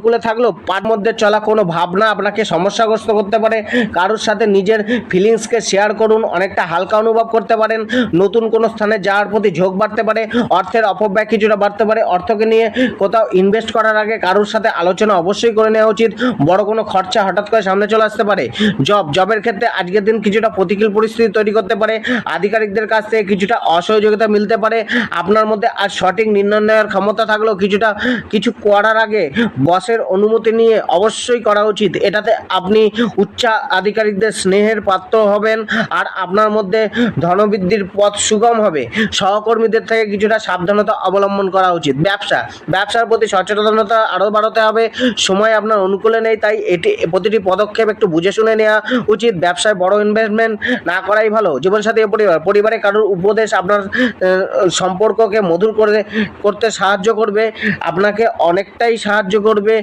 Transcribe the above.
অনুকূলে থাকলেও পার মধ্যে চলা কোনো ভাবনা আপনাকে সমস্যাগ্রস্ত করতে পারে। কারোর সাথে নিজের ফিলিংসকে শেয়ার করুন, অনেকটা হালকা অনুভব করতে পারেন। নতুন কোনো স্থানে যাওয়ার প্রতি ঝোঁক বাড়তে পারে। অর্থের অপব্যয় কিছুটা বাড়তে পারে। অর্থকে নিয়ে কোথাও ইনভেস্ট করার আগে কারোর সাথে আলোচনা অবশ্যই করে নেওয়া উচিত। বড় কোনো খরচা হঠাৎ করে সামনে চলে আসতে পারে। জবের ক্ষেত্রে আজকের দিন কিছুটা প্রতিকূল পরিস্থিতি তৈরি করতে পারে। আধিকারিকদের কাছ থেকে কিছুটা অসহযোগিতা মিলতে পারে। আপনার মধ্যে আজ সঠিক নির্ণয় নেওয়ার ক্ষমতা থাকলেও কিছু করার আগে বসের অনুমতি নিয়ে অবশ্যই করা উচিত। এটাতে আপনি উচ্চ আধিকারিকদের স্নেহের পাত্র হবেন আর আপনার মধ্যে ধনবৃদ্ধির পথ সুগম হবে। সহকর্মীদের থেকে কিছুটা সাবধানতা অবলম্বন করা উচিত। ব্যবসার প্রতি সচেতনতা আরও বাড়াতে হবে। সময় আপনার অনুকূলে নেই, তাই প্রতিটি পদক্ষেপ একটু বুঝে শুনে নেওয়া উচিত। ব্যবসায় বড় ইনভেস্টমেন্ট না করাই ভালো। জীবনসাথী ও পরিবারে কারোর উপদেশ আপনার সম্পর্ককে মধুর করতে সাহায্য করবে, আপনাকে অনেকটাই সাহায্য করবে।